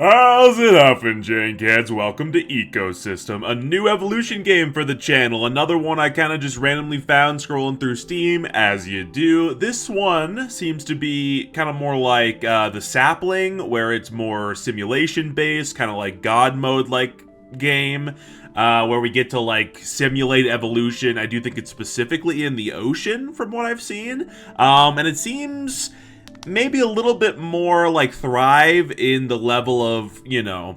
How's it uppin', Jankheads? Welcome to Ecosystem, a new evolution game for the channel. Another one I kind of just randomly found scrolling through Steam, as you do. This one seems to be kind of more like the Sapling, where it's more simulation-based, kind of like God mode-like game, where we get to like simulate evolution. I do think it's specifically in the ocean, from what I've seen, and it seems maybe a little bit more like thrive in the level of, you know,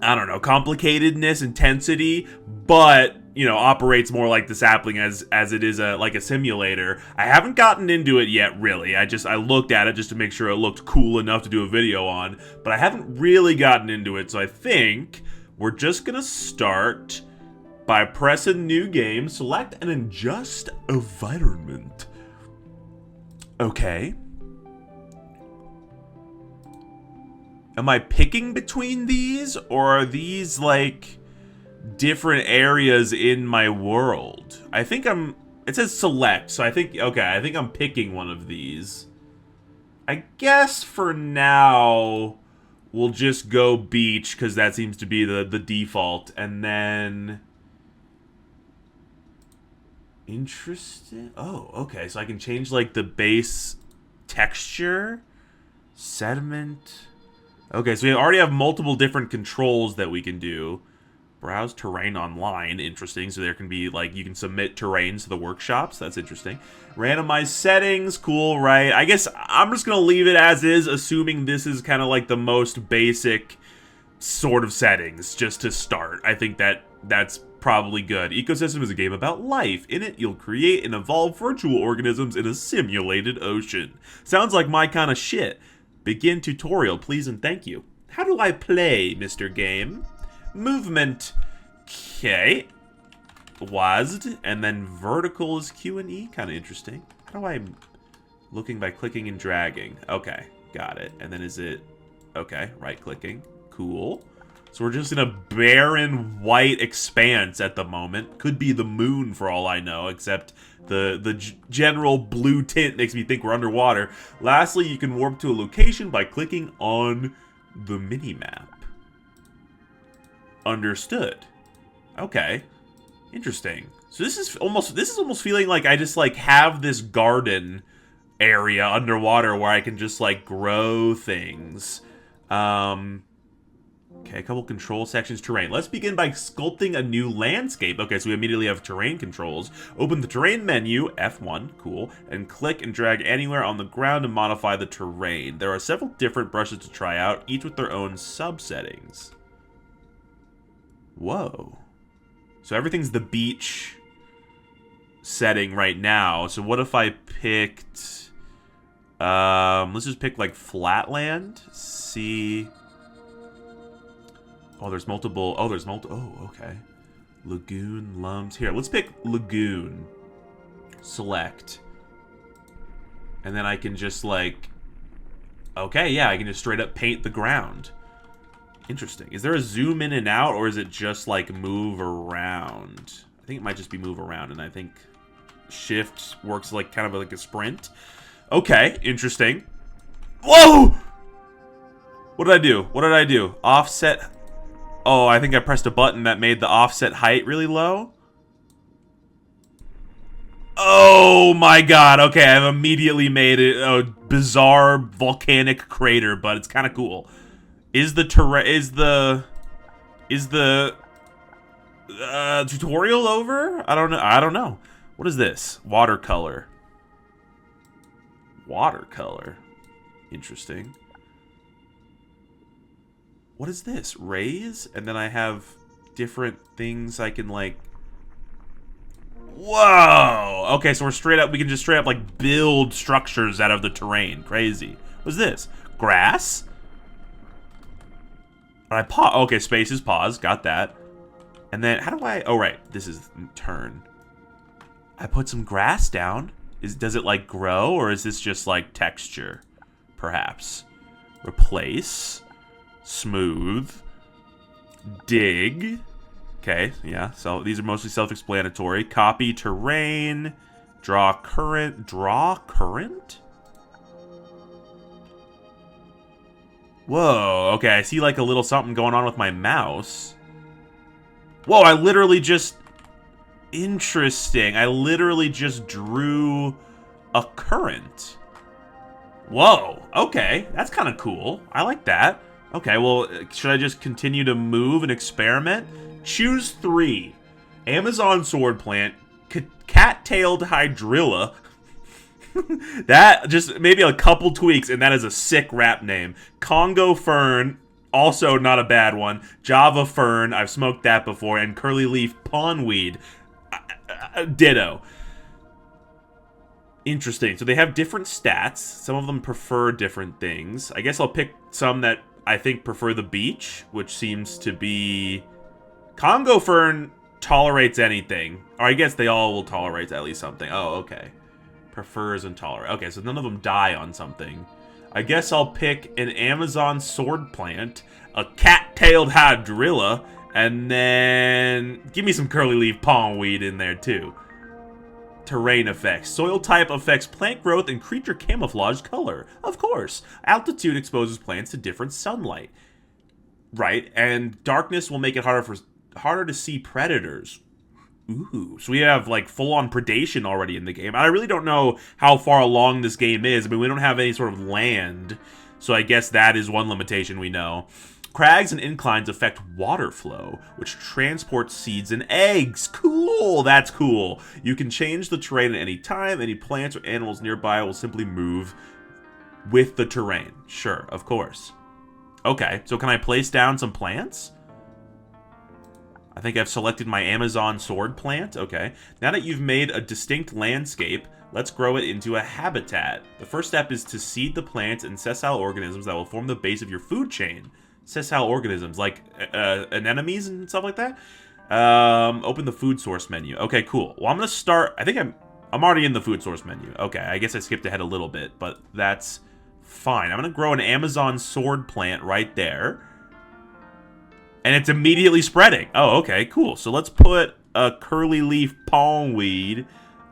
I don't know, complicatedness, intensity, but, you know, operates more like the Sapling as it is like a simulator. I haven't gotten into it yet, really. I looked at it just to make sure it looked cool enough to do a video on, but I haven't really gotten into it, so I think we're just gonna start by pressing new game, select and adjust environment. Okay. Am I picking between these, or are these, like, different areas in my world? I think it says select, so I think I'm picking one of these. I guess for now, we'll just go beach, because that seems to be the default, and then... Interesting. Oh, okay, so I can change, like, the base texture, sediment... Okay, so we already have multiple different controls that we can do. Browse terrain online, interesting. So there can be, like, you can submit terrains to the workshops. That's interesting. Randomize settings, cool, right? I guess I'm just going to leave it as is, assuming this is kind of like the most basic sort of settings, just to start. I think that's probably good. Ecosystem is a game about life. In it, you'll create and evolve virtual organisms in a simulated ocean. Sounds like my kind of shit. Begin tutorial, please and thank you. How do I play, Mr. Game? Movement. Okay. WASD. And then vertical is Q and E. Kind of interesting. How do I... Looking by clicking and dragging. Okay. Got it. And then is it... Okay. Right-clicking. Cool. So we're just in a barren white expanse at the moment. Could be the moon for all I know, except... The general blue tint makes me think we're underwater. Lastly, you can warp to a location by clicking on the minimap. Understood. Okay. Interesting. So this is almost feeling like I just like have this garden area underwater where I can just like grow things. Okay, a couple control sections, terrain. Let's begin by sculpting a new landscape. Okay, so we immediately have terrain controls. Open the terrain menu, F1, cool, and click and drag anywhere on the ground to modify the terrain. There are several different brushes to try out, each with their own subsettings. Whoa. So everything's the beach setting right now. So what if I picked... let's just pick, like, flatland. See... Oh, there's multiple... Oh, okay. Lagoon, lums. Here, let's pick lagoon. Select. And then I can just, like... Okay, yeah, I can just straight up paint the ground. Interesting. Is there a zoom in and out, or is it just, like, move around? I think it might just be move around, and I think shift works like kind of like a sprint. Okay, interesting. Whoa! What did I do? What did I do? Offset... Oh, I think I pressed a button that made the offset height really low. Oh my god. Okay, I've immediately made it a bizarre volcanic crater, but it's kind of cool. Is the tutorial over? I don't know. What is this? Watercolor. Watercolor. Interesting. What is this? Raise? And then I have different things I can, like... Whoa! Okay, so we can just straight up, like, build structures out of the terrain. Crazy. What's this? Grass? I pause. Okay, space is pause. Got that. And then, how do I... Oh, right. This is turn. I put some grass down. Does it, like, grow? Or is this just, like, texture? Perhaps. Replace... Smooth. Dig. Okay, yeah, so these are mostly self-explanatory. Copy terrain. Draw current. Draw current? Whoa, okay, I see like a little something going on with my mouse. Whoa, I literally just... Interesting. I literally just drew a current. Whoa, okay, that's kind of cool. I like that. Okay, well, should I just continue to move and experiment? Choose 3. Amazon sword plant, cat-tailed hydrilla. That, just maybe a couple tweaks, and that is a sick rap name. Congo fern, also not a bad one. Java fern, I've smoked that before. And curly leaf pondweed. Ditto. Interesting. So they have different stats. Some of them prefer different things. I guess I'll pick some that I think prefer the beach, which seems to be... Congo fern tolerates anything. Or I guess they all will tolerate at least something. Oh, okay. Prefers and tolerate. Okay, so none of them die on something. I guess I'll pick an Amazon sword plant, a cat-tailed hydrilla, and then give me some curly leaf pondweed in there too. Terrain effects. Soil type affects plant growth and creature camouflage color. Of course. Altitude exposes plants to different sunlight. Right, and darkness will make it harder to see predators. Ooh, so we have like full-on predation already in the game. I really don't know how far along this game is. I mean, we don't have any sort of land, so I guess that is one limitation we know. Crags and inclines affect water flow, which transports seeds and eggs. Cool, that's cool. You can change the terrain at any time. Any plants or animals nearby will simply move with the terrain. Sure, of course. Okay, so can I place down some plants? I think I've selected my Amazon sword plant. Okay. Now that you've made a distinct landscape, let's grow it into a habitat. The first step is to seed the plants and sessile organisms that will form the base of your food chain. Sessile organisms, like anemones and stuff like that? Open the food source menu. Okay, cool. Well, I'm going to start... I think I'm already in the food source menu. Okay, I guess I skipped ahead a little bit, but that's fine. I'm going to grow an Amazon sword plant right there. And it's immediately spreading. Oh, okay, cool. So let's put a curly leaf pondweed.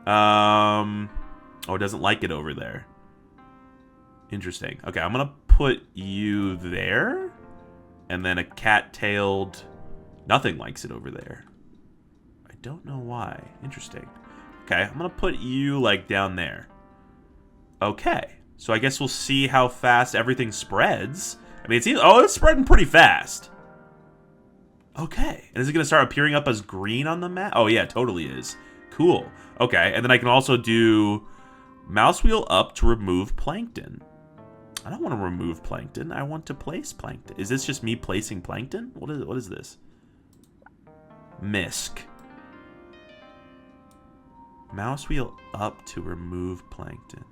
Oh, it doesn't like it over there. Interesting. Okay, I'm going to put you there. And then a cat-tailed... Nothing likes it over there. I don't know why. Interesting. Okay, I'm going to put you, like, down there. Okay. So I guess we'll see how fast everything spreads. I mean, it seems... Oh, it's spreading pretty fast. Okay. And is it going to start appearing up as green on the map? Oh, yeah, it totally is. Cool. Okay, and then I can also do mouse wheel up to remove plankton. I don't want to remove plankton. I want to place plankton. Is this just me placing plankton? What is this? Misc. Mouse wheel up to remove plankton.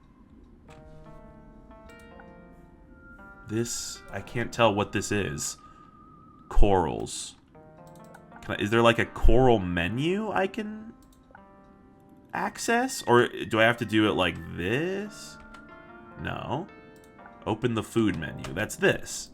This, I can't tell what this is. Corals. Is there like a coral menu I can access? Or do I have to do it like this? No. Open the food menu. That's this.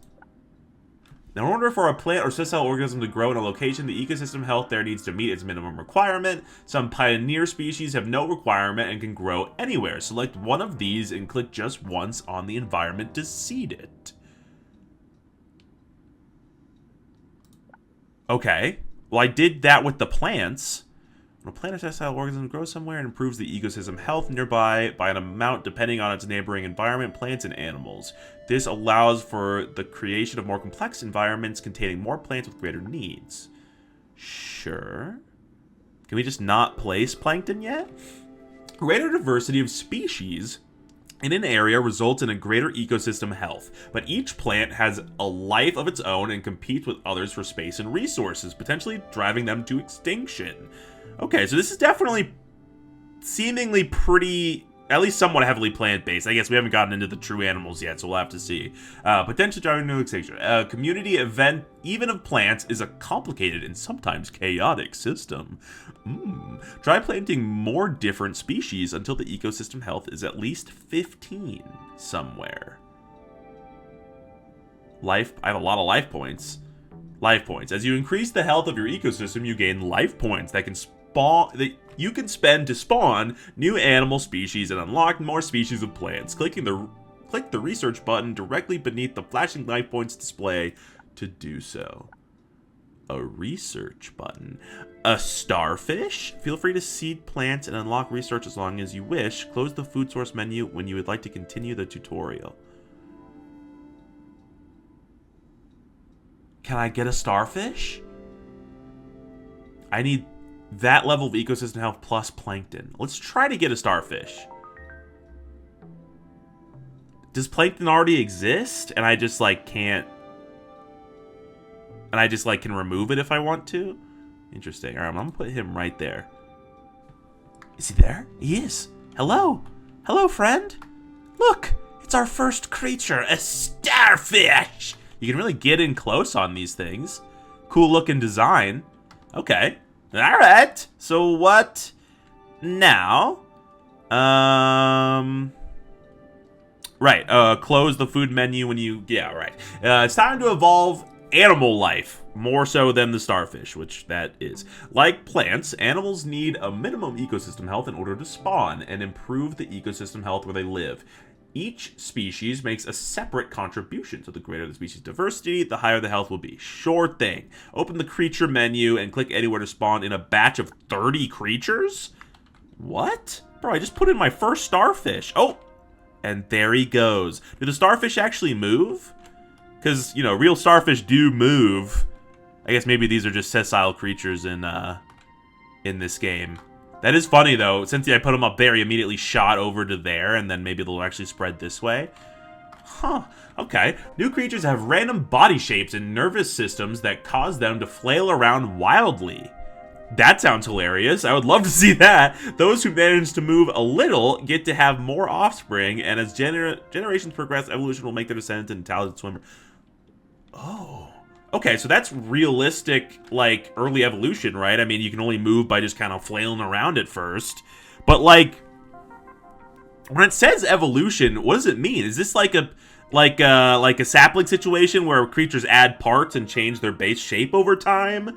Now, in order for a plant or sessile organism to grow in a location, the ecosystem health there needs to meet its minimum requirement. Some pioneer species have no requirement and can grow anywhere. Select one of these and click just once on the environment to seed it. Okay. Well, I did that with the plants. When a plant or sessile organism grows somewhere and improves the ecosystem health nearby by an amount depending on its neighboring environment, plants, and animals. This allows for the creation of more complex environments containing more plants with greater needs. Sure. Can we just not place plankton yet? Greater diversity of species in an area results in a greater ecosystem health, but each plant has a life of its own and competes with others for space and resources, potentially driving them to extinction. Okay, so this is definitely seemingly pretty, at least somewhat heavily plant-based. I guess we haven't gotten into the true animals yet, so we'll have to see. Potentially driving to extinction. A community event, even of plants, is a complicated and sometimes chaotic system. Try planting more different species until the ecosystem health is at least 15 somewhere. Life, I have a lot of life points. Life points. As you increase the health of your ecosystem, you gain life points that can that you can spend to spawn new animal species and unlock more species of plants. Clicking click the research button directly beneath the flashing life points display to do so. A research button. A starfish? Feel free to seed plants and unlock research as long as you wish. Close the food source menu when you would like to continue the tutorial. Can I get a starfish? I need that level of ecosystem health plus plankton. Let's try to get a starfish. Does plankton already exist? And I just, like, can't... And I just, like, can remove it if I want to? Interesting. Alright, I'm gonna put him right there. Is he there? He is. Hello. Hello, friend. Look, it's our first creature, a starfish. You can really get in close on these things. Cool looking design. Okay. Alright. So what now? Right. Close the food menu when you... Yeah, right. It's time to evolve animal life, more so than the starfish, which that is. Like plants, animals need a minimum ecosystem health in order to spawn and improve the ecosystem health where they live. Each species makes a separate contribution, so the greater the species diversity, the higher the health will be. Sure thing. Open the creature menu and click anywhere to spawn in a batch of 30 creatures? What? Bro, I just put in my first starfish. Oh, and there he goes. Do the starfish actually move? Because, you know, real starfish do move. I guess maybe these are just sessile creatures in this game. That is funny, though. Since I put them up there, he immediately shot over to there, and then maybe they'll actually spread this way. Huh. Okay. New creatures have random body shapes and nervous systems that cause them to flail around wildly. That sounds hilarious. I would love to see that. Those who manage to move a little get to have more offspring, and as generations progress, evolution will make their descendants into talented swimmers. Oh. Okay, so that's realistic, like, early evolution, right? I mean, you can only move by just kind of flailing around at first. But, like, when it says evolution, what does it mean? Is this like a sapling situation where creatures add parts and change their base shape over time?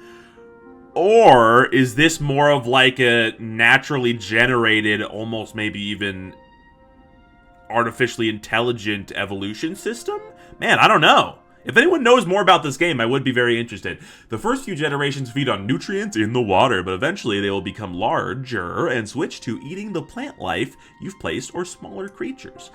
Or is this more of like a naturally generated, almost maybe even artificially intelligent evolution system? Man, I don't know. If anyone knows more about this game, I would be very interested. The first few generations feed on nutrients in the water, but eventually they will become larger and switch to eating the plant life you've placed or smaller creatures.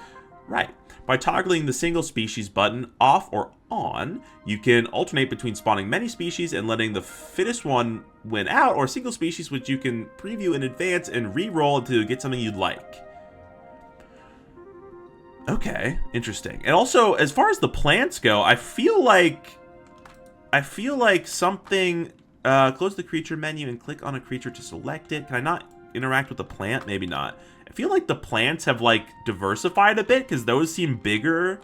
Right. By toggling the single species button off or on, you can alternate between spawning many species and letting the fittest one win out, or single species which you can preview in advance and re-roll to get something you'd like. Okay, interesting. And also, as far as the plants go, I feel like something... close the creature menu and click on a creature to select it. Can I not interact with the plant? Maybe not. I feel like the plants have, like, diversified a bit, because those seem bigger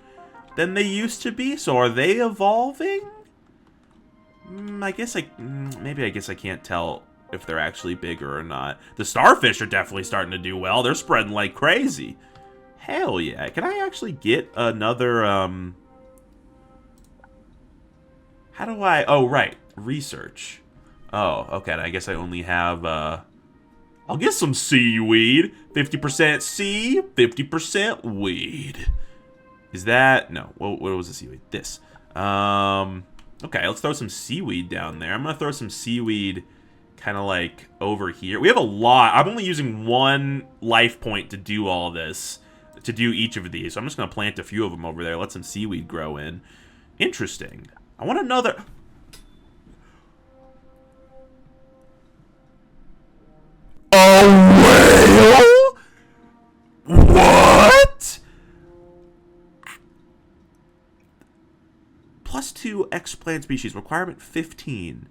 than they used to be. So are they evolving? I guess I can't tell if they're actually bigger or not. The starfish are definitely starting to do well. They're spreading like crazy. Hell yeah. Can I actually get another, how do I... Oh, right. Research. Oh, okay. I guess I only have, I'll get some seaweed. 50% sea, 50% weed. Is that... No. What was the seaweed? This. Okay, let's throw some seaweed down there. I'm going to throw some seaweed kind of like over here. We have a lot. I'm only using one life point to do all this. To do each of these. So I'm just going to plant a few of them over there. Let some seaweed grow in. Interesting. I want another... A whale? What? +2 X plant species. Requirement 15.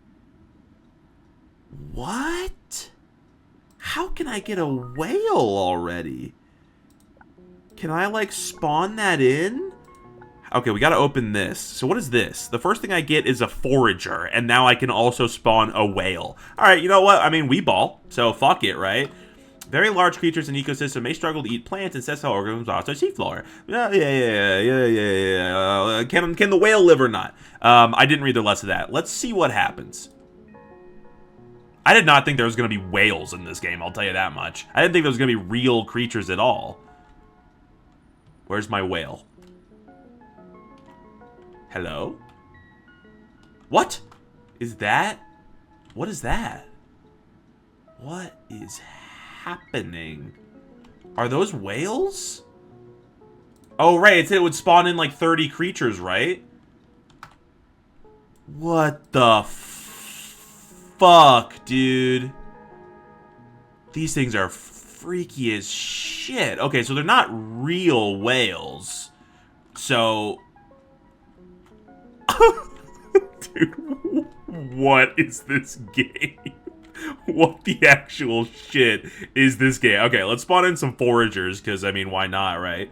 What? How can I get a whale already? Can I, like, spawn that in? Okay, we gotta open this. So what is this? The first thing I get is a forager, and now I can also spawn a whale. Alright, you know what? I mean, we ball, so fuck it, right? Very large creatures in ecosystem may struggle to eat plants and sessile organisms off their seafloor. Yeah. Can the whale live or not? I didn't read the rest of that. Let's see what happens. I did not think there was going to be whales in this game, I'll tell you that much. I didn't think there was going to be real creatures at all. Where's my whale? Hello? What? Is that? What is that? What is happening? Are those whales? Oh, right. It said it would spawn in like 30 creatures, right? What the fuck, dude? These things are freaky as shit. Okay, so they're not real whales. So... Dude, what is this game? What the actual shit is this game? Okay, let's spawn in some foragers, because, I mean, why not, right?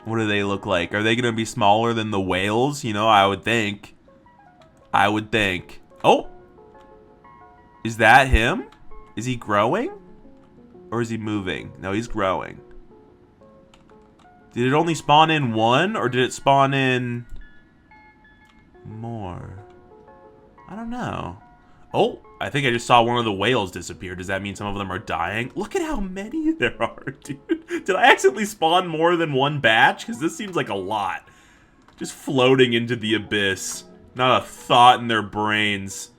What do they look like? Are they going to be smaller than the whales? You know, I would think. I would think. Oh! Is that him? Is he growing? Or is he moving? No, he's growing. Did it only spawn in one? Or did it spawn in more? I don't know. Oh, I think I just saw one of the whales disappear. Does that mean some of them are dying? Look at how many there are, dude. Did I accidentally spawn more than one batch? Because this seems like a lot. Just floating into the abyss. Not a thought in their brains.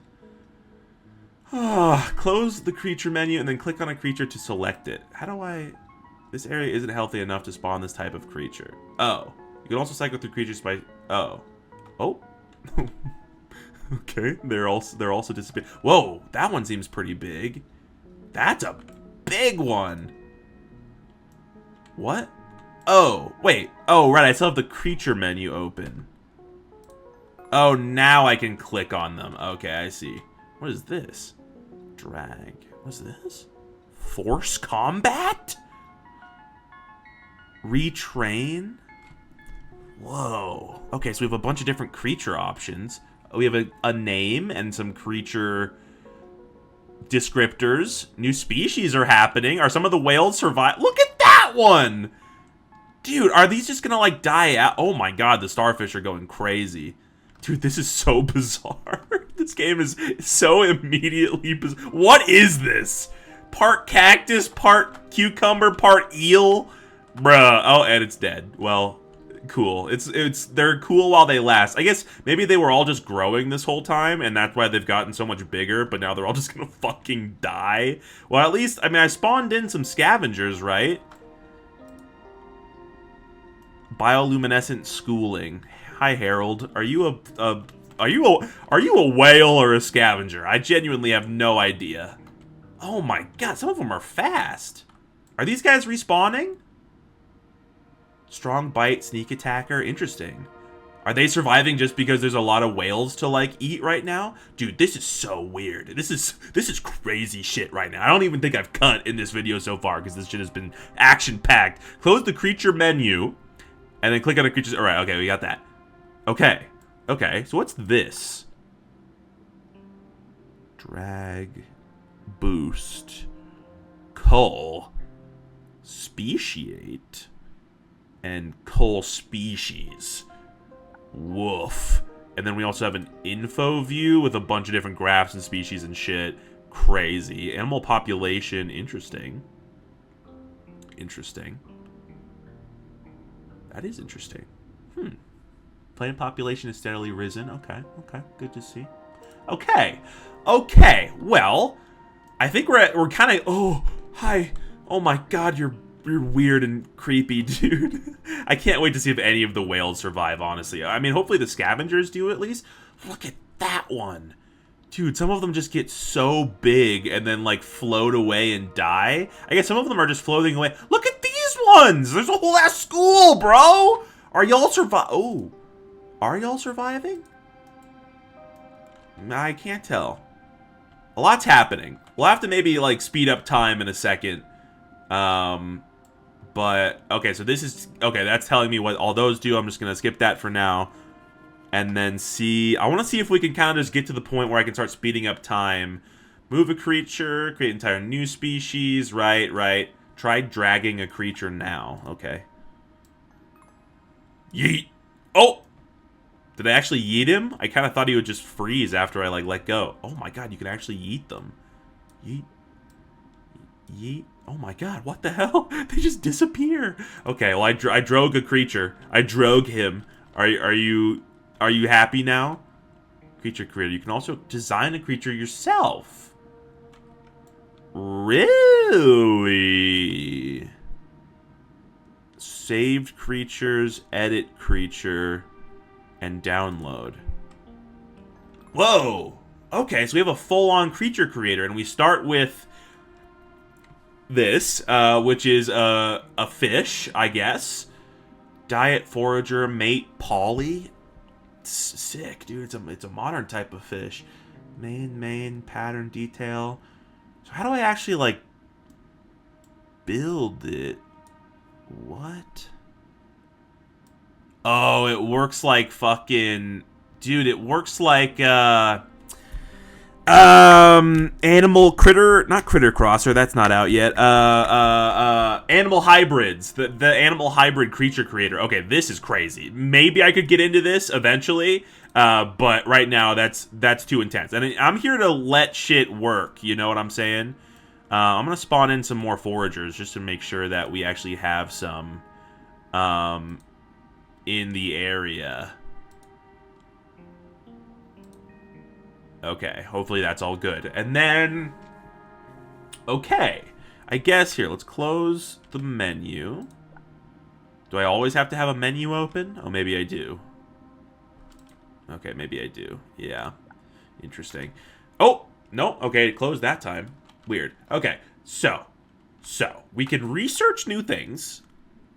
Close the creature menu and then click on a creature to select it. How do I... This area isn't healthy enough to spawn this type of creature. Oh. You can also cycle through creatures by... Oh. Oh. Okay. They're also disappearing. Whoa. That one seems pretty big. That's a big one. What? Oh. Wait. Oh, right. I still have the creature menu open. Oh, now I can click on them. Okay, I see. What is this? Drag. What's this? Force combat? Retrain? Whoa. Okay, so we have a bunch of different creature options. We have a name and some creature descriptors. New species are happening. Are some of the whales survive? Look at that one! Dude, are these just gonna, like, die out? Oh my god, the starfish are going crazy. Dude, this is so bizarre. This game is so immediately bizarre. What is this? Part cactus, part cucumber, part eel? Bruh. Oh, and it's dead. Well, cool. They're cool while they last. I guess maybe they were all just growing this whole time, and that's why they've gotten so much bigger, but now they're all just gonna fucking die. Well, at least, I mean, I spawned in some scavengers, right? Bioluminescent schooling. Hi, Harold. Are you a whale or a scavenger? I genuinely have no idea. Oh my god, some of them are fast. Are these guys respawning? Strong bite, sneak attacker. Interesting. Are they surviving just because there's a lot of whales to, like, eat right now? Dude, this is so weird. This is crazy shit right now. I don't even think I've cut in this video so far because this shit has been action-packed. Close the creature menu and then click on the creatures. All right, okay, we got that. Okay. Okay, so what's this? Drag. Boost. Cull. Speciate. And cull species. Woof. And then we also have an info view with a bunch of different graphs and species and shit. Crazy. Animal population. Interesting. Interesting. That is interesting. Plant population has steadily risen. Okay, okay, good to see. Okay, okay. Well, I think we're kind of. Oh, hi. Oh my God, you're weird and creepy, dude. I can't wait to see if any of the whales survive. Honestly, I mean, hopefully the scavengers do at least. Look at that one, dude. Some of them just get so big and then like float away and die. I guess some of them are just floating away. Look at these ones. There's a whole ass school, bro. Are y'all survive? Oh. Are y'all surviving? I can't tell. A lot's happening. We'll have to maybe, like, speed up time in a second. But, okay, so this is... Okay, that's telling me what all those do. I'm just going to skip that for now. And then see... I want to see if we can kind of just get to the point where I can start speeding up time. Move a creature. Create an entire new species. Right, right. Try dragging a creature now. Okay. Yeet. Oh! Did I actually yeet him? I kind of thought he would just freeze after I, like, let go. Oh my god, you can actually yeet them. Yeet. Yeet. Oh my god, what the hell? They just disappear. Okay, well, I drog a creature. I drog him. Are you happy now? Creature creator. You can also design a creature yourself. Really? Saved creatures, edit creature, and download. Whoa! Okay, so we have a full-on creature creator, and we start with this, which is a fish, I guess. Diet, forager, mate, poly. Sick, dude. It's a modern type of fish. Main, pattern, detail. So how do I actually, like, build it? What? Oh, it works like fucking... Dude, it works like, animal critter... Not critter crosser, that's not out yet. Animal hybrids. The animal hybrid creature creator. Okay, this is crazy. Maybe I could get into this eventually, but right now that's too intense. And I'm here to let shit work, you know what I'm saying? I'm going to spawn in some more foragers just to make sure that we actually have some in the area. Okay, hopefully that's all good. And then, okay, I guess here, let's close the menu. Do I always have to have a menu open? Oh, maybe I do. Okay, maybe I do. Yeah, interesting. Oh, no, okay, it closed that time. Weird. Okay, so we can research new things,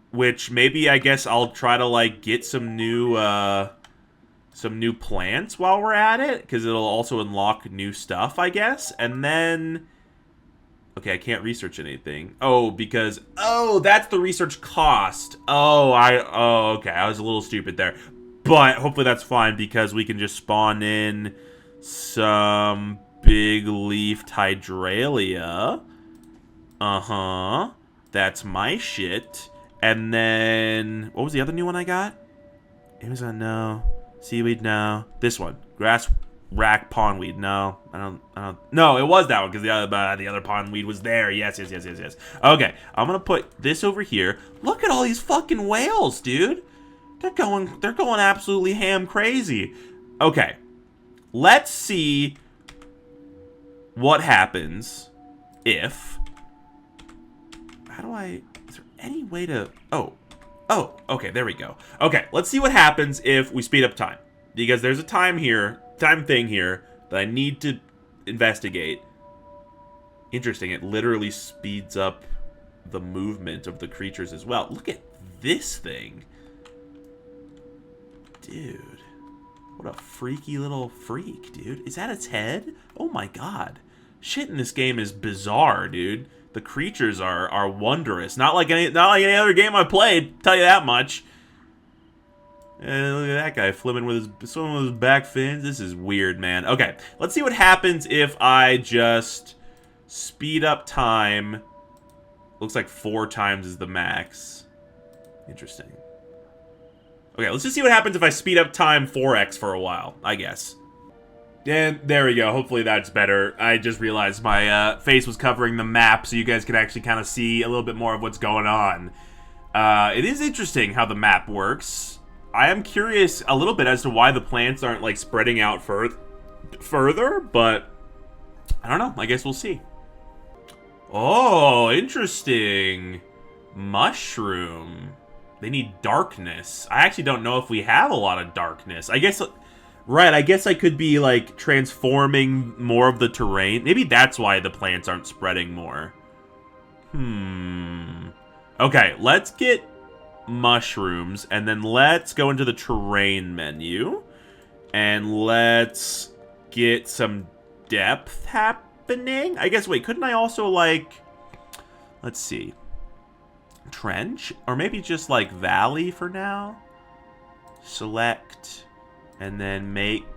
which maybe I guess I'll try to like get some new plants while we're at it, because it'll also unlock new stuff, I guess. And then, okay, I can't research anything. Oh, because that's the research cost. Oh, okay, I was a little stupid there, but hopefully that's fine because we can just spawn in some big leafed hydralia. That's my shit. And then what was the other new one I got? Amazon, no. Seaweed, no. This one, grass rack pondweed, no. I don't. No, it was that one because the other pondweed was there. Yes. Okay, I'm gonna put this over here. Look at all these fucking whales, dude. They're going absolutely ham crazy. Okay, let's see what happens if... How do I... Is there any way to... Oh, okay, there we go. Okay, let's see what happens if we speed up time. Because there's a time thing here that I need to investigate. Interesting, it literally speeds up the movement of the creatures as well. Look at this thing. Dude. What a freaky little freak, dude. Is that its head? Oh my god. Shit in this game is bizarre, dude. The creatures are wondrous. Not like any other game I played, tell you that much. Look at that guy swimming with his back fins. This is weird, man. Okay, let's see what happens if I just speed up time. Looks like 4 times is the max. Interesting. Okay, let's just see what happens if I speed up time 4x for a while, I guess. And there we go. Hopefully that's better. I just realized my face was covering the map so you guys could actually kind of see a little bit more of what's going on. It is interesting how the map works. I am curious a little bit as to why the plants aren't like spreading out further, but I don't know. I guess we'll see. Oh, interesting. Mushroom. They need darkness. I actually don't know if we have a lot of darkness. I guess... Right, I guess I could be, like, transforming more of the terrain. Maybe that's why the plants aren't spreading more. Okay, let's get mushrooms, and then let's go into the terrain menu. And let's get some depth happening. I guess, wait, couldn't I also, like... Let's see. Trench? Or maybe just, like, valley for now? Select... And then make...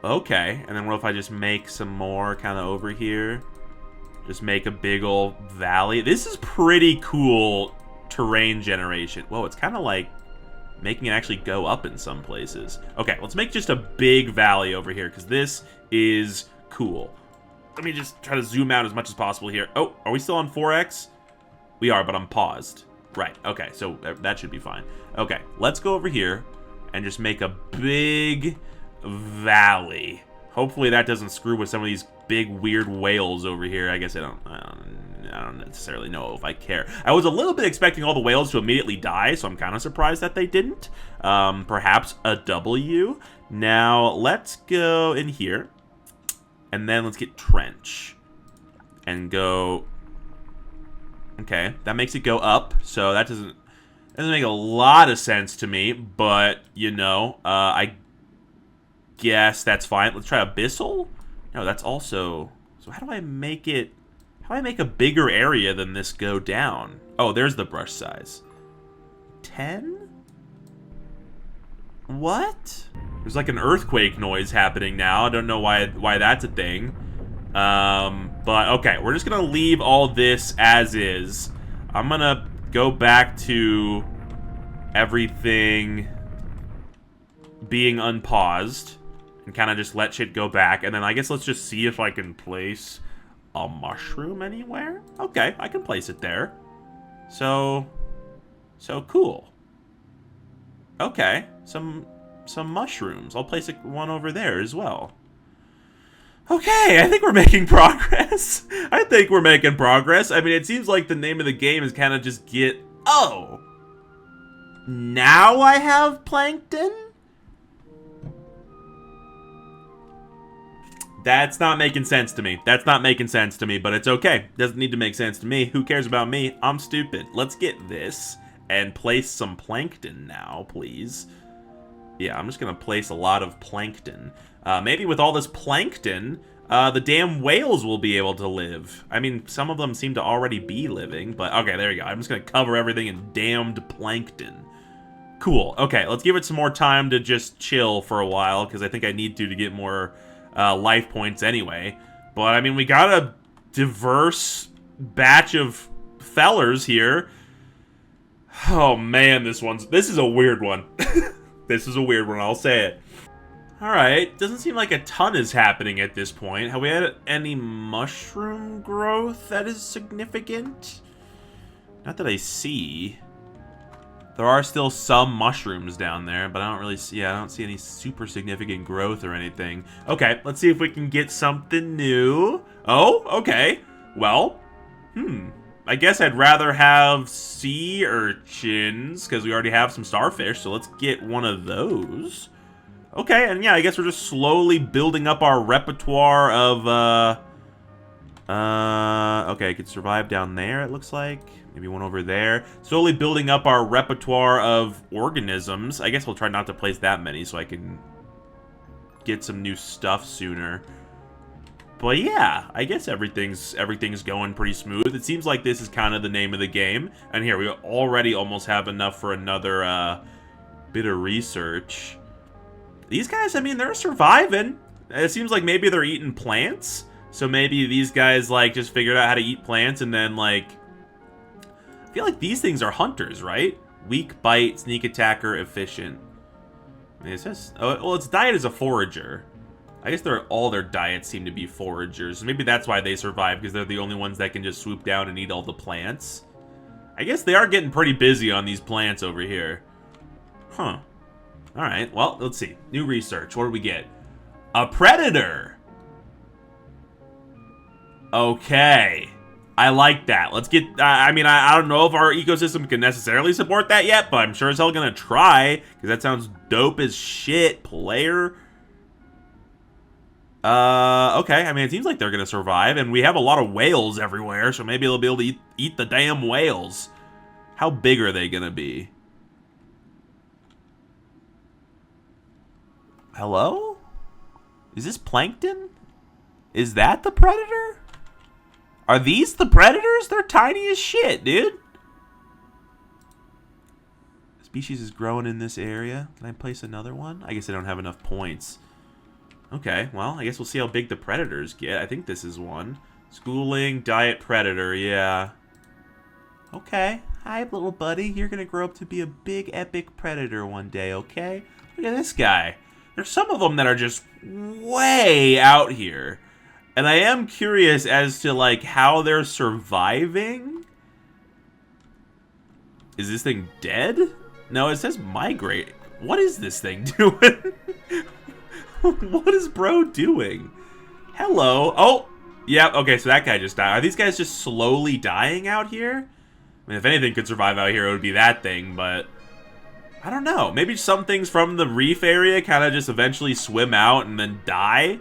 Okay. And then what if I just make some more kind of over here? Just make a big old valley. This is pretty cool terrain generation. Whoa, it's kind of like making it actually go up in some places. Okay, let's make just a big valley over here because this is cool. Let me just try to zoom out as much as possible here. Oh, are we still on 4x? We are, but I'm paused. Right, okay, so that should be fine. Okay, let's go over here. and just make a big valley. Hopefully that doesn't screw with some of these big weird whales over here. I guess I don't necessarily know if I care. I was a little bit expecting all the whales to immediately die, so I'm kind of surprised that they didn't. Perhaps a W. Now, let's go in here. And then let's get trench. And go... Okay, that makes it go up. So that doesn't make a lot of sense to me. But, you know, I guess that's fine. Let's try Abyssal. No, that's also... So how do I make it... How do I make a bigger area than this go down? Oh, there's the brush size. 10? What? There's like an earthquake noise happening now. I don't know why that's a thing. But okay, we're just gonna leave all this as is. I'm gonna go back to everything being unpaused and kind of just let shit go back. And then I guess let's just see if I can place a mushroom anywhere. Okay, I can place it there. So cool. Okay, some mushrooms. I'll place one over there as well. Okay, I think we're making progress. I think we're making progress. I mean, it seems like the name of the game is kind of just get... Oh! Now I have plankton? That's not making sense to me. That's not making sense to me, but it's okay. Doesn't need to make sense to me. Who cares about me? I'm stupid. Let's get this and place some plankton now, please. Yeah, I'm just going to place a lot of plankton. Maybe with all this plankton, the damn whales will be able to live. I mean, some of them seem to already be living, but okay, there you go. I'm just going to cover everything in damned plankton. Cool. Okay, let's give it some more time to just chill for a while, because I think I need to get more life points anyway. But, I mean, we got a diverse batch of fellers here. Oh, man, this is a weird one. This is a weird one, I'll say it. Alright, doesn't seem like a ton is happening at this point. Have we had any mushroom growth that is significant? Not that I see. There are still some mushrooms down there, but I don't really see, I don't see any super significant growth or anything. Okay, let's see if we can get something new. Oh, okay. Well, I guess I'd rather have sea urchins, because we already have some starfish, so let's get one of those. Okay, and yeah, I guess we're just slowly building up our repertoire of, okay, it could survive down there, it looks like. Maybe one over there. Slowly building up our repertoire of organisms. I guess we'll try not to place that many so I can get some new stuff sooner. But yeah, I guess everything's going pretty smooth. It seems like this is kind of the name of the game. And here, we already almost have enough for another bit of research. These guys, I mean, they're surviving. It seems like maybe they're eating plants. So maybe these guys, like, just figured out how to eat plants and then, like... I feel like these things are hunters, right? Weak bite, sneak attacker, efficient. I mean, it says... Oh, well, its diet is a forager. I guess all their diets seem to be foragers. Maybe that's why they survive, because they're the only ones that can just swoop down and eat all the plants. I guess they are getting pretty busy on these plants over here. Huh. Alright, well, let's see. New research. What do we get? A predator! Okay. I like that. Let's get... I mean, I don't know if our ecosystem can necessarily support that yet, but I'm sure as hell gonna try, because that sounds dope as shit, player. Okay, I mean, it seems like they're gonna survive, and we have a lot of whales everywhere, so maybe they'll be able to eat the damn whales. How big are they gonna be? Hello? Is this plankton? Is that the predator? Are these the predators? They're tiny as shit, dude. The species is growing in this area. Can I place another one? I guess I don't have enough points. Okay, well, I guess we'll see how big the predators get. I think this is one. Schooling, diet predator, yeah. Okay. Hi, little buddy. You're gonna grow up to be a big, epic predator one day, okay? Look at this guy. There's some of them that are just way out here. And I am curious as to, like, how they're surviving. Is this thing dead? No, it says migrate. What is this thing doing? What is bro doing? Hello. Oh, yeah, okay, so that guy just died. Are these guys just slowly dying out here? I mean, if anything could survive out here, it would be that thing, but I don't know. Maybe some things from the reef area kind of just eventually swim out and then die.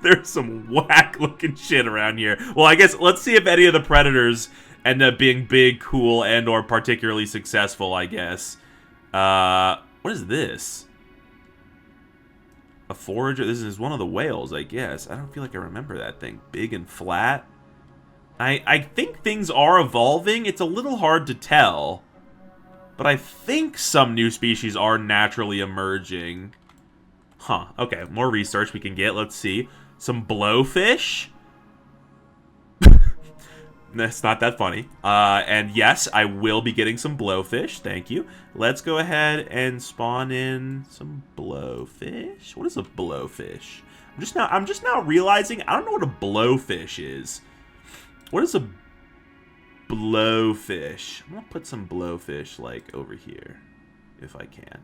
There's some whack-looking shit around here. Well, I guess let's see if any of the predators end up being big, cool, and or particularly successful, I guess. What is this? A forager? This is one of the whales, I guess. I don't feel like I remember that thing. Big and flat. I think things are evolving. It's a little hard to tell. But I think some new species are naturally emerging. Huh. Okay, more research we can get. Let's see. Some blowfish. That's not that funny. And yes, I will be getting some blowfish. Thank you. Let's go ahead and spawn in some blowfish. What is a blowfish? I'm just now realizing I don't know what a blowfish is. What is a blowfish? I'm gonna put some blowfish like over here, if I can.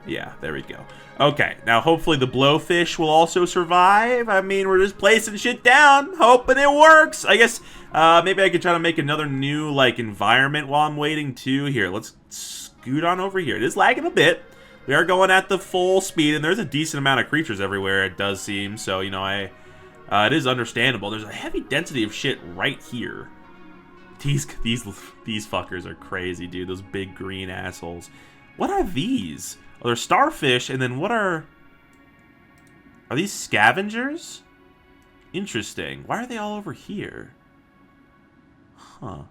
Yeah, there we go. Okay, now hopefully the blowfish will also survive. I mean, we're just placing shit down, hoping it works. I guess maybe I could try to make another new like environment while I'm waiting too. Here, let's scoot on over here. It is lagging a bit. We are going at the full speed, and there's a decent amount of creatures everywhere, it does seem. So, you know, it is understandable. There's a heavy density of shit right here. These fuckers are crazy, dude. Those big green assholes. What are these? Oh, they're starfish, and then what are these scavengers? Interesting. Why are they all over here? Huh.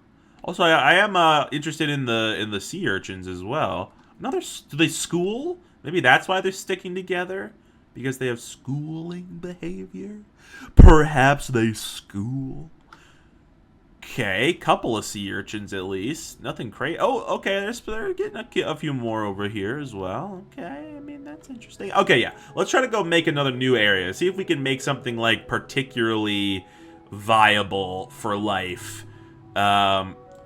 Also, I am interested in the sea urchins as well. Do they school? Maybe that's why they're sticking together? Because they have schooling behavior? Perhaps they school. Okay, couple of sea urchins at least. Nothing crazy. Oh, okay, they're getting a few more over here as well. Okay, I mean, that's interesting. Okay, yeah, let's try to go make another new area. See if we can make something, like, particularly viable for life.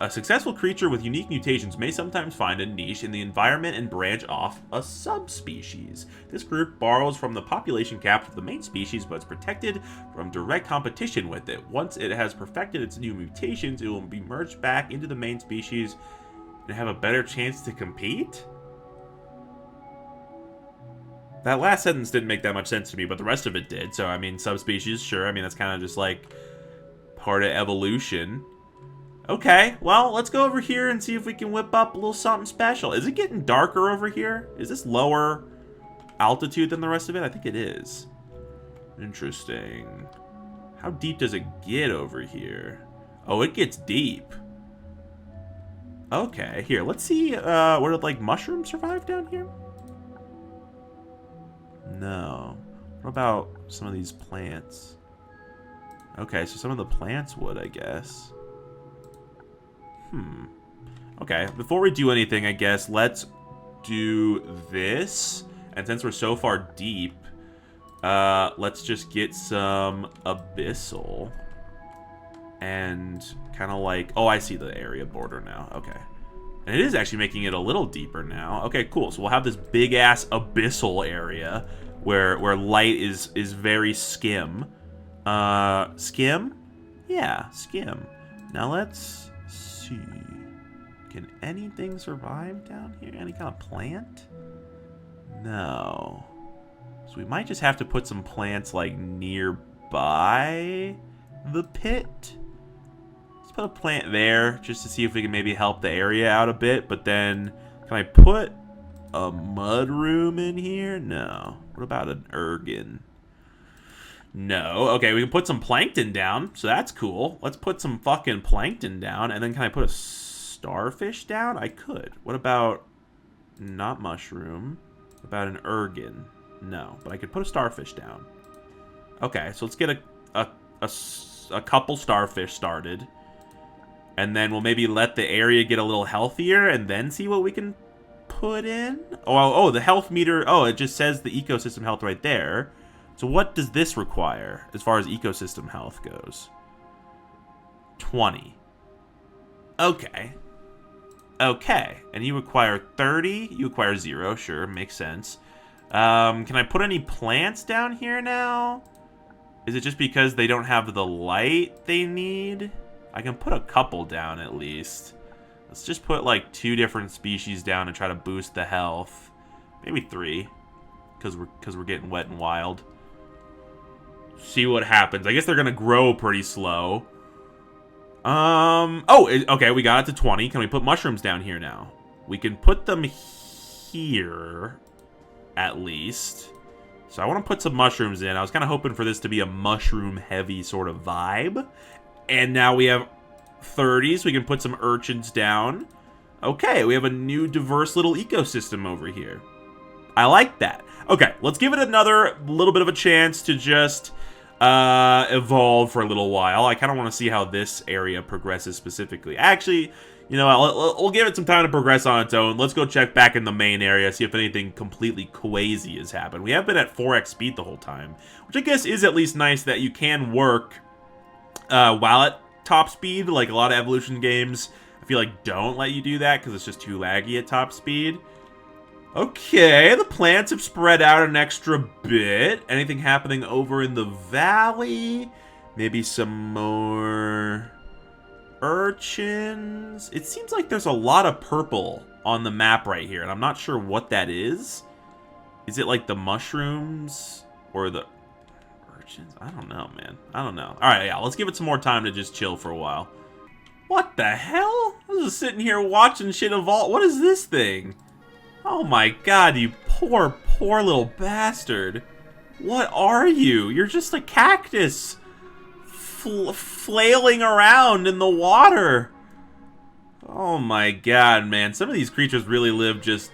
A successful creature with unique mutations may sometimes find a niche in the environment and branch off a subspecies. This group borrows from the population cap of the main species, but is protected from direct competition with it. Once it has perfected its new mutations, it will be merged back into the main species and have a better chance to compete? That last sentence didn't make that much sense to me, but the rest of it did. So, I mean, subspecies, sure. I mean, that's kind of just like part of evolution. Okay, well, let's go over here and see if we can whip up a little something special. Is it getting darker over here? Is this lower altitude than the rest of it? I think it is. Interesting. How deep does it get over here? Oh, it gets deep. Okay, here, let's see, where like mushrooms survive down here? No. What about some of these plants? Okay, so some of the plants would, I guess. Okay, before we do anything, I guess, let's do this. And since we're so far deep, let's just get some Abyssal. And kind of like... Oh, I see the area border now. Okay. And it is actually making it a little deeper now. Okay, cool. So we'll have this big-ass Abyssal area where light is very skim. Skim? Yeah, skim. Now let's... see. Can anything survive down here? Any kind of plant? No. So we might just have to put some plants like nearby the pit. Let's put a plant there just to see if we can maybe help the area out a bit. But then, can I put a mud room in here? No. What about an ergon? No. Okay, we can put some plankton down, so that's cool. Let's put some fucking plankton down, and then can I put a starfish down? I could. What about not mushroom? What about an ergon? No, but I could put a starfish down. Okay, so let's get a couple starfish started, and then we'll maybe let the area get a little healthier, and then see what we can put in. Oh, the health meter. Oh, it just says the ecosystem health right there. So what does this require as far as ecosystem health goes? 20. Okay. Okay, and you acquire 30. You acquire 0. Sure, makes sense. Can I put any plants down here now? Is it just because they don't have the light they need? I can put a couple down at least. Let's just put like 2 different species down and try to boost the health. Maybe 3, because we're getting wet and wild. See what happens. I guess they're gonna grow pretty slow. Okay, we got it to 20. Can we put mushrooms down here now? We can put them here, at least. So I want to put some mushrooms in. I was kind of hoping for this to be a mushroom-heavy sort of vibe. And now we have 30, so we can put some urchins down. Okay, we have a new diverse little ecosystem over here. I like that. Okay, let's give it another little bit of a chance to just evolve for a little while. I kind of want to see how this area progresses specifically. Actually, you know, we'll give it some time to progress on its own. Let's go check back in the main area, see if anything completely crazy has happened. We have been at 4x speed the whole time, which I guess is at least nice that you can work while at top speed. Like a lot of evolution games, I feel like don't let you do that because it's just too laggy at top speed. Okay, the plants have spread out an extra bit. Anything happening over in the valley? Maybe some more urchins. It seems like there's a lot of purple on the map right here, and I'm not sure what that is. Is it like the mushrooms or the urchins? I don't know, man. I don't know. All right, yeah, let's give it some more time to just chill for a while. What the hell? I was just sitting here watching shit evolve. What is this thing? Oh my god, you poor, poor little bastard. What are you? You're just a cactus. Flailing around in the water. Oh my god, man. Some of these creatures really live just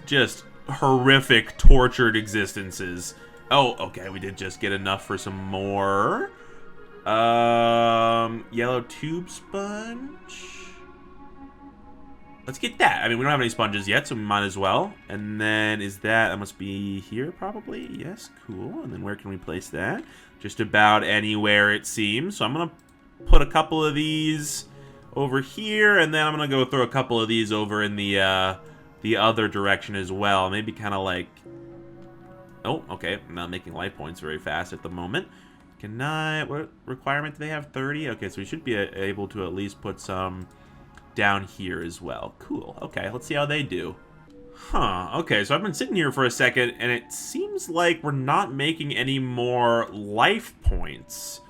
horrific, tortured existences. Oh, okay, we did just get enough for some more. Yellow tube sponge. Let's get that. I mean, we don't have any sponges yet, so we might as well. And then that must be here probably. Yes, cool. And then where can we place that? Just about anywhere, it seems. So I'm going to put a couple of these over here, and then I'm going to go throw a couple of these over in the other direction as well. Maybe kind of like... Oh, okay. I'm not making life points very fast at the moment. Can I... What requirement do they have? 30? Okay, so we should be able to at least put some down here as well. Cool. Okay, let's see how they do. Huh. Okay, so I've been sitting here for a second, and it seems like we're not making any more life points.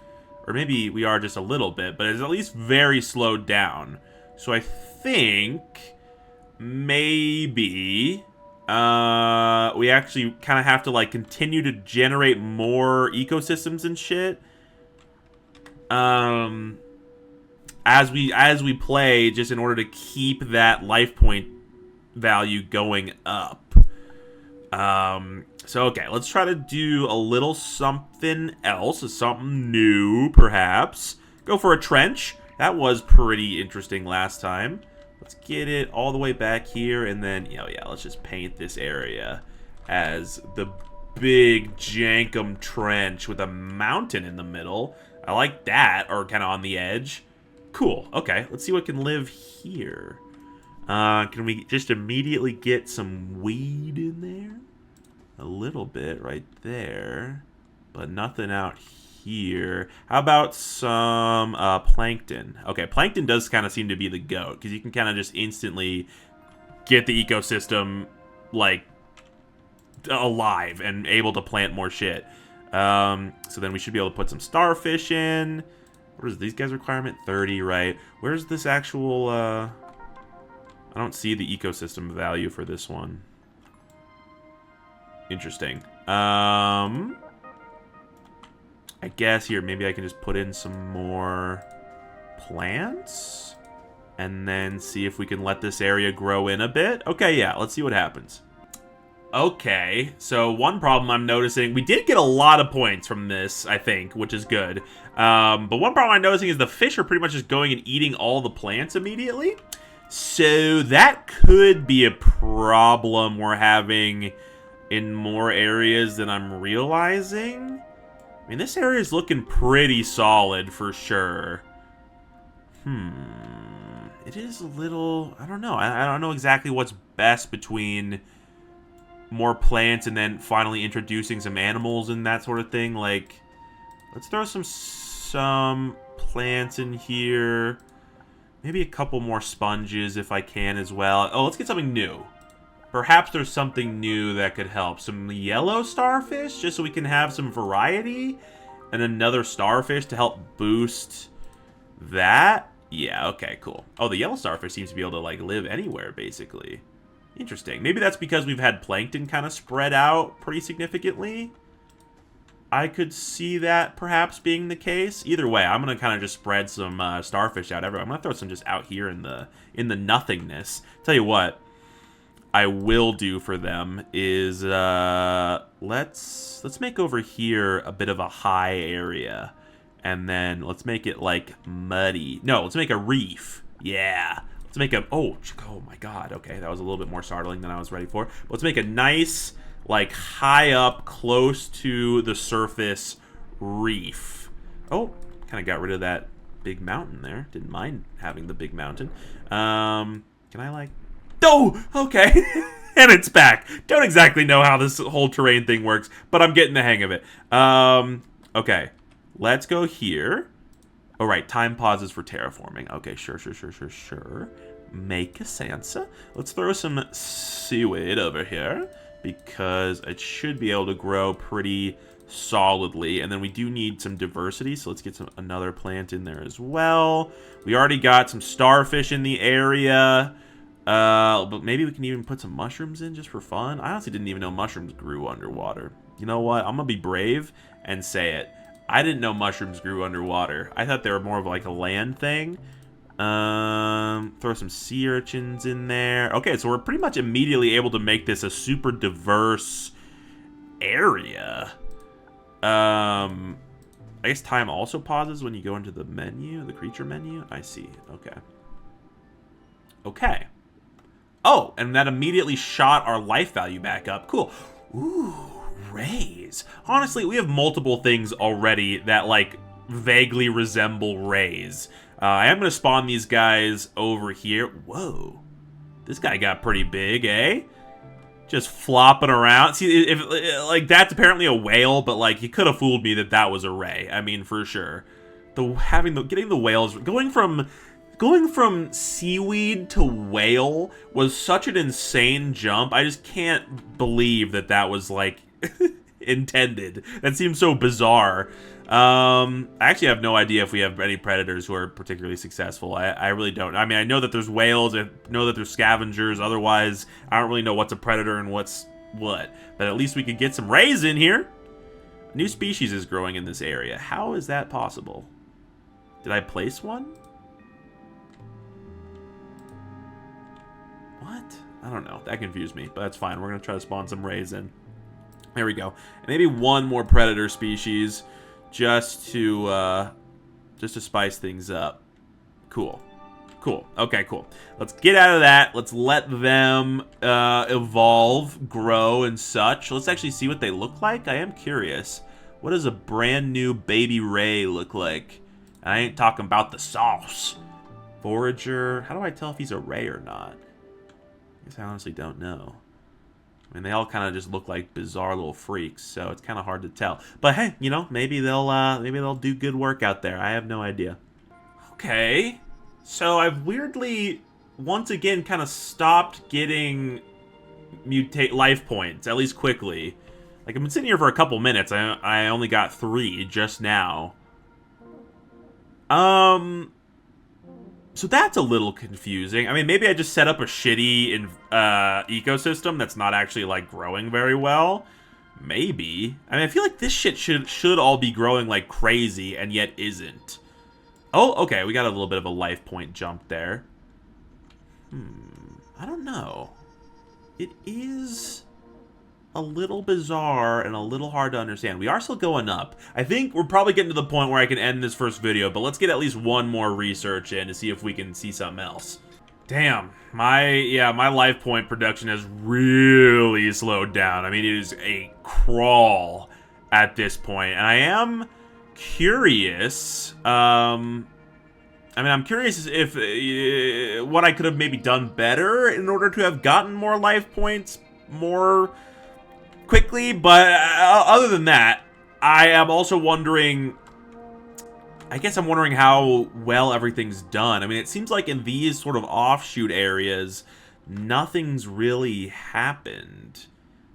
Or maybe we are just a little bit, but it's at least very slowed down. So I think maybe we actually kind of have to like continue to generate more ecosystems and shit. As we play, just in order to keep that life point value going up. So, okay, let's try to do a little something else, something new, perhaps. Go for a trench. That was pretty interesting last time. Let's get it all the way back here, and then, oh yeah, let's just paint this area as the big jankum trench with a mountain in the middle. I like that, or kind of on the edge. Cool. Okay, let's see what can live here. Can we just immediately get some weed in there? A little bit right there, but nothing out here. How about some plankton? Okay, plankton does kind of seem to be the goat, because you can kind of just instantly get the ecosystem, like, alive and able to plant more shit. So then we should be able to put some starfish in. What is these guys' requirement? 30, right? Where's this actual, I don't see the ecosystem value for this one. Interesting. I guess here, maybe I can just put in some more plants and then see if we can let this area grow in a bit. Okay, yeah, let's see what happens. Okay, so one problem I'm noticing, we did get a lot of points from this, I think, which is good. But one problem I'm noticing is the fish are pretty much just going and eating all the plants immediately. So that could be a problem we're having in more areas than I'm realizing. I mean, this area is looking pretty solid for sure. it is a little... I don't know. I don't know exactly what's best between more plants and then finally introducing some animals and that sort of thing. Like, let's throw some plants in here. Maybe a couple more sponges if I can as well. Oh, let's get something new. Perhaps there's something new that could help. Some yellow starfish, just so we can have some variety. And another starfish to help boost that. Yeah, okay, cool. Oh, the yellow starfish seems to be able to, like, live anywhere, basically. Interesting. Maybe that's because we've had plankton kind of spread out pretty significantly. I could see that perhaps being the case. Either way, I'm going to kind of just spread some starfish out everywhere. I'm going to throw some just out here in the nothingness. Tell you what I will do for them is let's make over here a bit of a high area. And then let's make it, like, muddy. No, let's make a reef. Yeah. Let's make a... Oh my god. Okay, that was a little bit more startling than I was ready for. Let's make a nice, like, high up, close to the surface reef. Oh, kind of got rid of that big mountain there. Didn't mind having the big mountain. Can I, like... Oh, okay. And it's back. Don't exactly know how this whole terrain thing works, but I'm getting the hang of it. Okay. Let's go here. Oh, right. Time pauses for terraforming. Okay, sure. Make a Sansa. Let's throw some seaweed over here because it should be able to grow pretty solidly. And then we do need some diversity, so let's get another plant in there as well. We already got some starfish in the area. But maybe we can even put some mushrooms in just for fun. I honestly didn't even know mushrooms grew underwater. You know what? I'm gonna be brave and say it. I didn't know mushrooms grew underwater. I thought they were more of like a land thing. Throw some sea urchins in there. Okay, so we're pretty much immediately able to make this a super diverse area. I guess time also pauses when you go into the menu, the creature menu. I see. Okay. Oh, and that immediately shot our life value back up. Cool. Ooh. Rays. Honestly, we have multiple things already that, like, vaguely resemble rays. I am going to spawn these guys over here. Whoa. This guy got pretty big, eh? Just flopping around. See, if like, that's apparently a whale, but, like, you could have fooled me that that was a ray. I mean, for sure. Getting the whales... Going from seaweed to whale was such an insane jump. I just can't believe that that was, like... intended. That seems so bizarre. I actually have no idea if we have any predators who are particularly successful. I really don't. I mean, I know that there's whales. I know that there's scavengers. Otherwise, I don't really know what's a predator and what's what. But at least we could get some rays in here. A new species is growing in this area. How is that possible? Did I place one? What? I don't know. That confused me, but that's fine. We're going to try to spawn some rays in. There we go. And maybe one more predator species just to spice things up. Cool. Okay, cool. Let's get out of that. Let's let them evolve, grow, and such. Let's actually see what they look like. I am curious. What does a brand new baby ray look like? And I ain't talking about the sauce. Forager. How do I tell if he's a ray or not? I guess I honestly don't know. I mean, they all kind of just look like bizarre little freaks, so it's kind of hard to tell. But hey, you know, maybe they'll do good work out there. I have no idea. Okay, so I've weirdly once again kind of stopped getting life points, at least quickly. Like, I've been sitting here for a couple minutes. I only got 3 just now. So that's a little confusing. I mean, maybe I just set up a shitty ecosystem that's not actually, like, growing very well. Maybe. I mean, I feel like this shit should all be growing like crazy, and yet isn't. Oh, okay, we got a little bit of a life point jump there. I don't know. It is a little bizarre and a little hard to understand. We are still going up. I think we're probably getting to the point where I can end this first video, but let's get at least one more research in to see if we can see something else. Damn, my life point production has really slowed down. I mean, it is a crawl at this point, and I am curious. I I mean, I'm curious if what I could have maybe done better in order to have gotten more life points more quickly, but other than that, I am also wondering, I guess I'm wondering how well everything's done. I mean, it seems like in these sort of offshoot areas, nothing's really happened.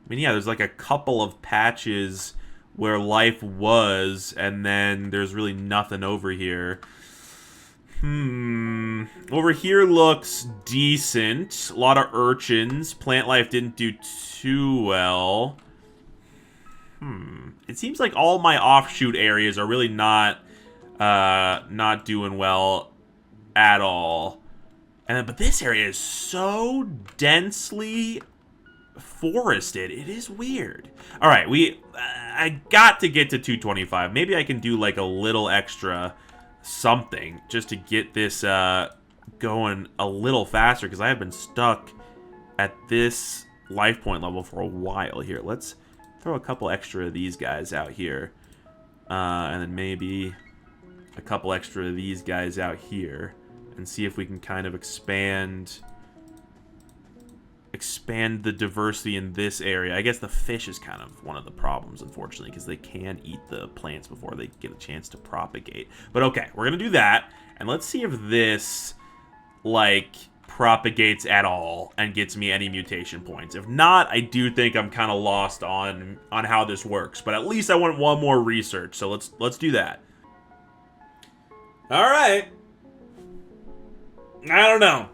I mean, yeah, there's like a couple of patches where life was, and then there's really nothing over here. Over here looks decent. A lot of urchins. Plant life didn't do too well. It seems like all my offshoot areas are really not doing well at all. And then, but this area is so densely forested. It is weird. All right, I got to get to 225. Maybe I can do like a little extra something just to get this going a little faster, because I have been stuck at this life point level for a while here. Let's throw a couple extra of these guys out here, and then maybe a couple extra of these guys out here, and see if we can kind of expand the diversity in this area. I guess the fish is kind of one of the problems, unfortunately, because they can eat the plants before they get a chance to propagate. But okay, we're gonna do that, and let's see if this like propagates at all and gets me any mutation points. If not, I do think I'm kind of lost on how this works, but at least I want one more research, so let's do that. All right. I don't know.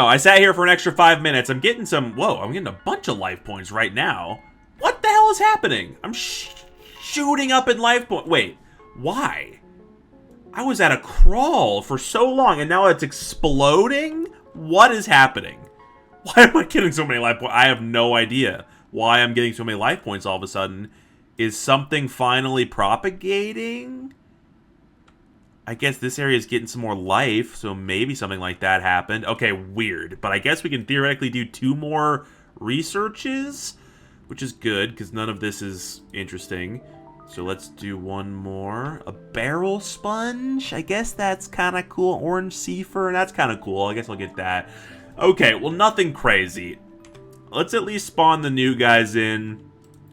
I sat here for an extra 5 minutes. I'm getting some... Whoa, I'm getting a bunch of life points right now. What the hell is happening? I'm shooting up in life point. Wait, why? I was at a crawl for so long, and now it's exploding? What is happening? Why am I getting so many life points? I have no idea why I'm getting so many life points all of a sudden. Is something finally propagating? I guess this area is getting some more life, so maybe something like that happened. Okay, weird. But I guess we can theoretically do 2 more researches, which is good, because none of this is interesting. So let's do one more. A barrel sponge? I guess that's kind of cool. Orange sea fern? That's kind of cool. I guess I'll get that. Okay, well, nothing crazy. Let's at least spawn the new guys in.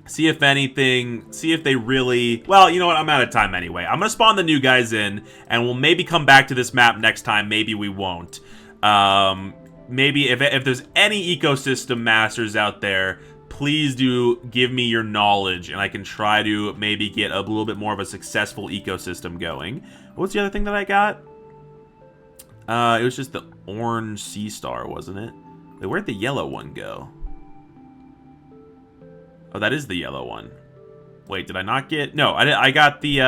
See if anything, see if they really... Well, you know what? I'm out of time anyway. I'm going to spawn the new guys in, and we'll maybe come back to this map next time. Maybe we won't. Maybe if there's any ecosystem masters out there, please do give me your knowledge, and I can try to maybe get a little bit more of a successful ecosystem going. What's the other thing that I got? It was just the orange sea star, wasn't it? Wait, where'd the yellow one go? Oh, that is the yellow one. Wait, did I not get... No, I got the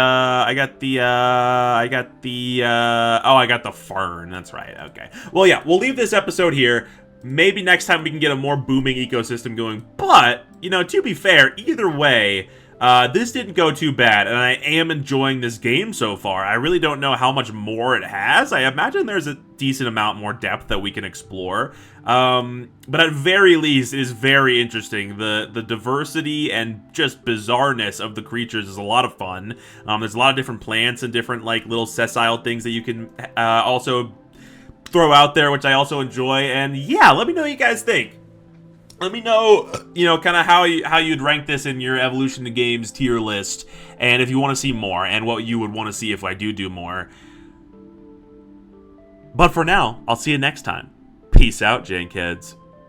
fern. That's right. Okay. Well, yeah, we'll leave this episode here. Maybe next time we can get a more booming ecosystem going. But, you know, to be fair, either way, this didn't go too bad, and I am enjoying this game so far. I really don't know how much more it has. I imagine there's a decent amount more depth that we can explore. But at very least, it is very interesting. The diversity and just bizarreness of the creatures is a lot of fun. There's a lot of different plants and different, like, little sessile things that you can also throw out there, which I also enjoy. And yeah, let me know what you guys think. Let me know, you know, kind of how you'd rank this in your Evolution to Games tier list, and if you want to see more, and what you would want to see if I do more. But for now, I'll see you next time. Peace out, Jankheads.